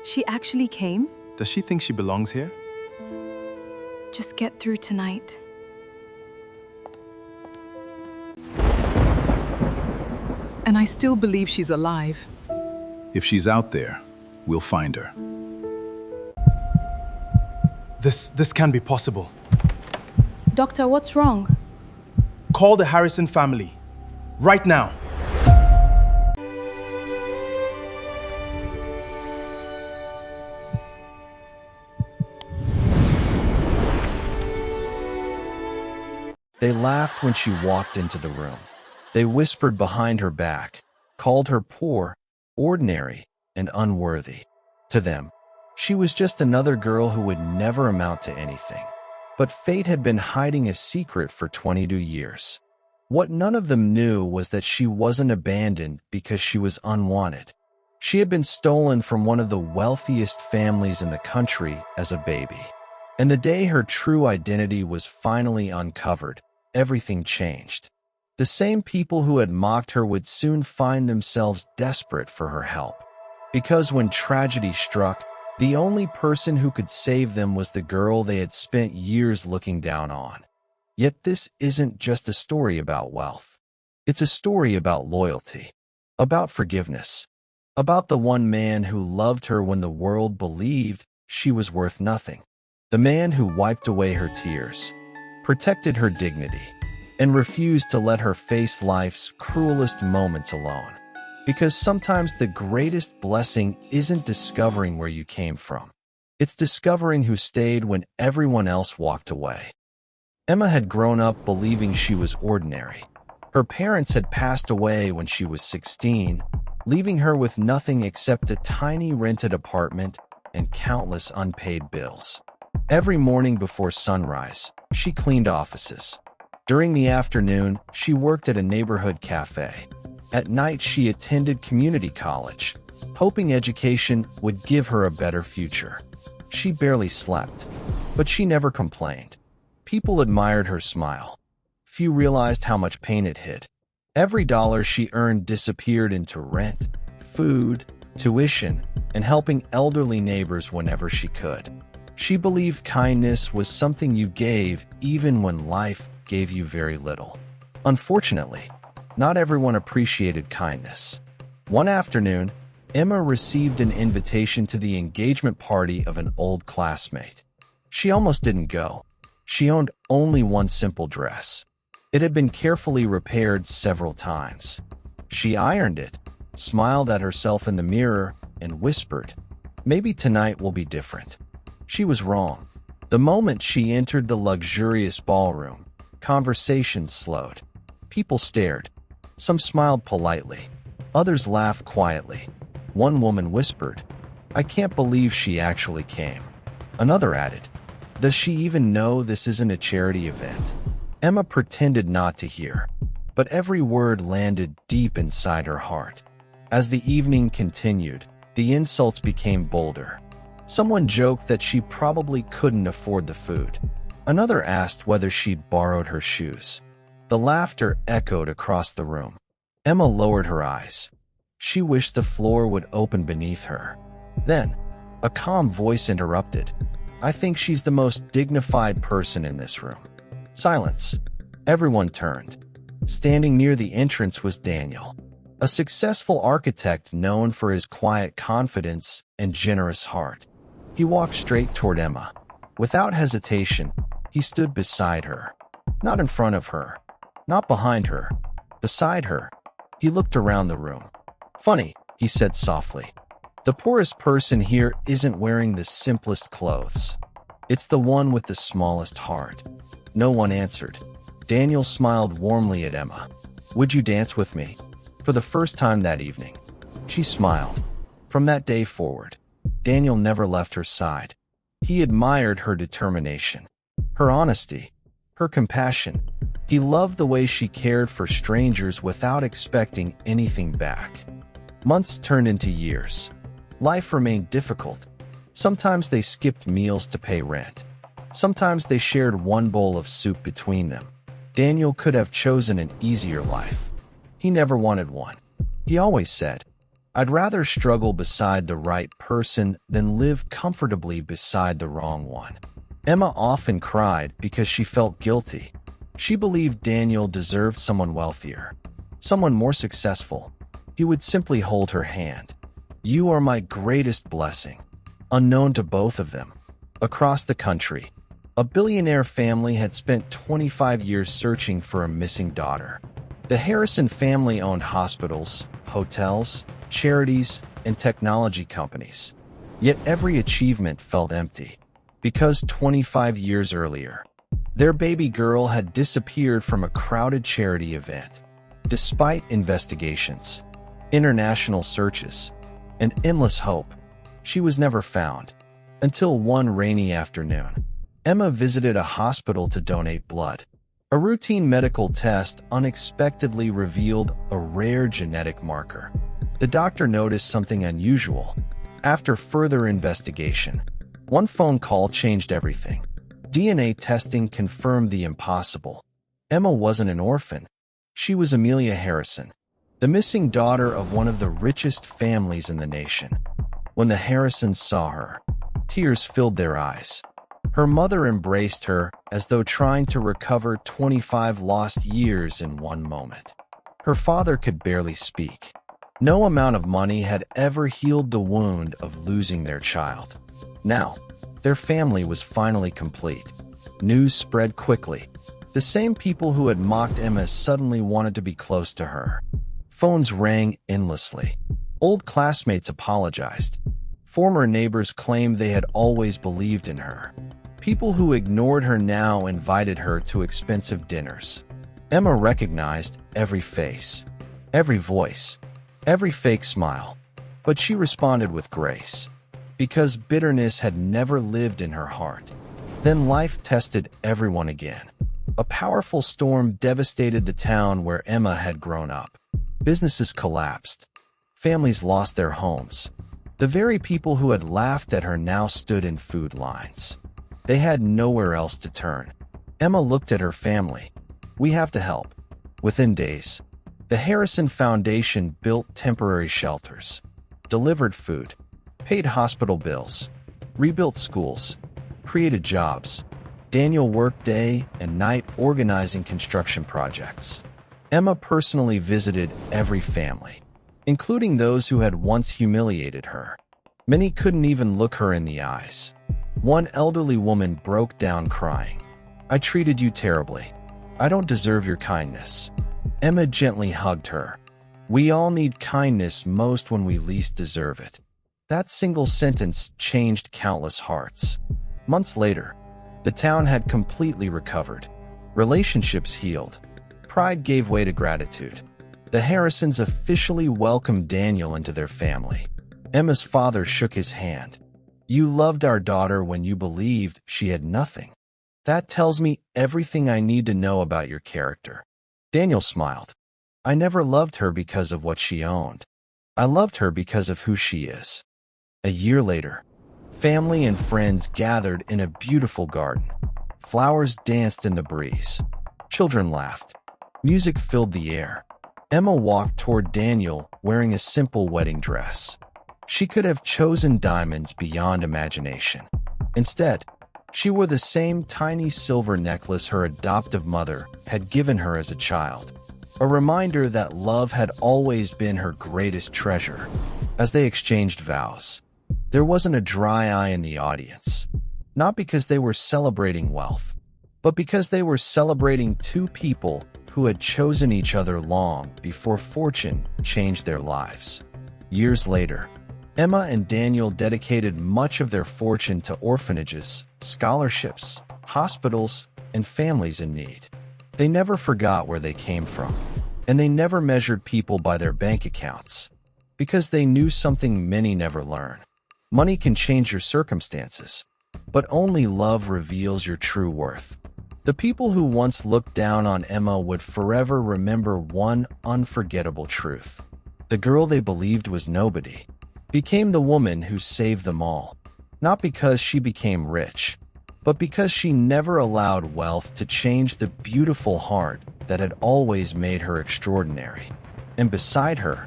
She actually came? Does she think she belongs here? Just get through tonight. And I still believe she's alive. If she's out there, we'll find her. This can't be possible. Doctor, what's wrong? Call the Harrison family. Right now. They laughed when she walked into the room. They whispered behind her back, called her poor, ordinary, and unworthy. To them, she was just another girl who would never amount to anything. But fate had been hiding a secret for 22 years. What none of them knew was that she wasn't abandoned because she was unwanted. She had been stolen from one of the wealthiest families in the country as a baby. And the day her true identity was finally uncovered, everything changed. The same people who had mocked her would soon find themselves desperate for her help. Because when tragedy struck, the only person who could save them was the girl they had spent years looking down on. Yet this isn't just a story about wealth. It's a story about loyalty, about forgiveness, about the one man who loved her when the world believed she was worth nothing. The man who wiped away her tears, protected her dignity, and refused to let her face life's cruelest moments alone. Because sometimes the greatest blessing isn't discovering where you came from. It's discovering who stayed when everyone else walked away. Emma had grown up believing she was ordinary. Her parents had passed away when she was 16, leaving her with nothing except a tiny rented apartment and countless unpaid bills. Every morning before sunrise, she cleaned offices. During the afternoon, she worked at a neighborhood cafe. At night, she attended community college, hoping education would give her a better future. She barely slept, but she never complained. People admired her smile. Few realized how much pain it hid. Every dollar she earned disappeared into rent, food, tuition, and helping elderly neighbors whenever she could. She believed kindness was something you gave even when life gave you very little. Unfortunately, not everyone appreciated kindness. One afternoon, Emma received an invitation to the engagement party of an old classmate. She almost didn't go. She owned only one simple dress. It had been carefully repaired several times. She ironed it, smiled at herself in the mirror, and whispered, "Maybe tonight will be different." She was wrong. The moment she entered the luxurious ballroom, conversation slowed. People stared. Some smiled politely. Others laughed quietly. One woman whispered, "I can't believe she actually came." Another added, "Does she even know this isn't a charity event?" Emma pretended not to hear, but every word landed deep inside her heart. As the evening continued, the insults became bolder. Someone joked that she probably couldn't afford the food. Another asked whether she'd borrowed her shoes. The laughter echoed across the room. Emma lowered her eyes. She wished the floor would open beneath her. Then, a calm voice interrupted. "I think she's the most dignified person in this room." Silence. Everyone turned. Standing near the entrance was Daniel, a successful architect known for his quiet confidence and generous heart. He walked straight toward Emma. Without hesitation, he stood beside her. Not in front of her. Not behind her. Beside her. He looked around the room. "Funny," he said softly. "The poorest person here isn't wearing the simplest clothes. It's the one with the smallest heart." No one answered. Daniel smiled warmly at Emma. "Would you dance with me?" For the first time that evening. She smiled. From that day forward, Daniel never left her side. He admired her determination, her honesty, her compassion. He loved the way she cared for strangers without expecting anything back. Months turned into years. Life remained difficult. Sometimes they skipped meals to pay rent. Sometimes they shared one bowl of soup between them. Daniel could have chosen an easier life. He never wanted one. He always said, I'd rather struggle beside the right person than live comfortably beside the wrong one. Emma often cried because she felt guilty. She believed Daniel deserved someone wealthier, someone more successful. He would simply hold her hand. "You are my greatest blessing." Unknown to both of them, across the country, a billionaire family had spent 25 years searching for a missing daughter. The Harrison family owned hospitals, hotels, charities, and technology companies. Yet every achievement felt empty, because 25 years earlier, their baby girl had disappeared from a crowded charity event. Despite investigations, international searches, and endless hope, she was never found. Until one rainy afternoon, Emma visited a hospital to donate blood. A routine medical test unexpectedly revealed a rare genetic marker. The doctor noticed something unusual. After further investigation, one phone call changed everything. DNA testing confirmed the impossible. Emma wasn't an orphan. She was Amelia Harrison, the missing daughter of one of the richest families in the nation. When the Harrisons saw her, tears filled their eyes. Her mother embraced her as though trying to recover 25 lost years in one moment. Her father could barely speak. No amount of money had ever healed the wound of losing their child. Now, their family was finally complete. News spread quickly. The same people who had mocked Emma suddenly wanted to be close to her. Phones rang endlessly. Old classmates apologized. Former neighbors claimed they had always believed in her. People who ignored her now invited her to expensive dinners. Emma recognized every face, every voice, every fake smile, but she responded with grace, because bitterness had never lived in her heart. Then life tested everyone again. A powerful storm devastated the town where Emma had grown up. Businesses collapsed. Families lost their homes. The very people who had laughed at her now stood in food lines. They had nowhere else to turn. Emma looked at her family. "We have to help." Within days, the Harrison Foundation built temporary shelters, delivered food, paid hospital bills, rebuilt schools, created jobs. Daniel worked day and night organizing construction projects. Emma personally visited every family, including those who had once humiliated her. Many couldn't even look her in the eyes. One elderly woman broke down crying. "I treated you terribly. I don't deserve your kindness." Emma gently hugged her. "We all need kindness most when we least deserve it." That single sentence changed countless hearts. Months later, the town had completely recovered. Relationships healed. Pride gave way to gratitude. The Harrisons officially welcomed Daniel into their family. Emma's father shook his hand. "You loved our daughter when you believed she had nothing. That tells me everything I need to know about your character." Daniel smiled. "I never loved her because of what she owned. I loved her because of who she is." A year later, family and friends gathered in a beautiful garden. Flowers danced in the breeze. Children laughed. Music filled the air. Emma walked toward Daniel wearing a simple wedding dress. She could have chosen diamonds beyond imagination. Instead, she wore the same tiny silver necklace her adoptive mother had given her as a child, a reminder that love had always been her greatest treasure. As they exchanged vows, there wasn't a dry eye in the audience, not because they were celebrating wealth, but because they were celebrating two people who had chosen each other long before fortune changed their lives. Years later, Emma and Daniel dedicated much of their fortune to orphanages, scholarships, hospitals, and families in need. They never forgot where they came from, and they never measured people by their bank accounts, because they knew something many never learn. Money can change your circumstances, but only love reveals your true worth. The people who once looked down on Emma would forever remember one unforgettable truth. The girl they believed was nobody became the woman who saved them all, not because she became rich, but because she never allowed wealth to change the beautiful heart that had always made her extraordinary. And beside her,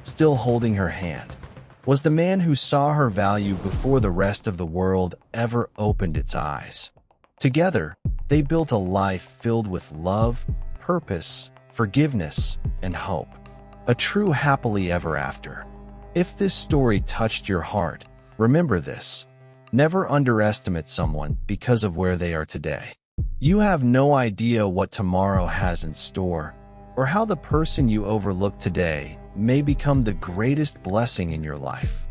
still holding her hand, was the man who saw her value before the rest of the world ever opened its eyes. Together, they built a life filled with love, purpose, forgiveness, and hope. A true happily ever after. If this story touched your heart, remember this: never underestimate someone because of where they are today. You have no idea what tomorrow has in store, or how the person you overlooked today may become the greatest blessing in your life.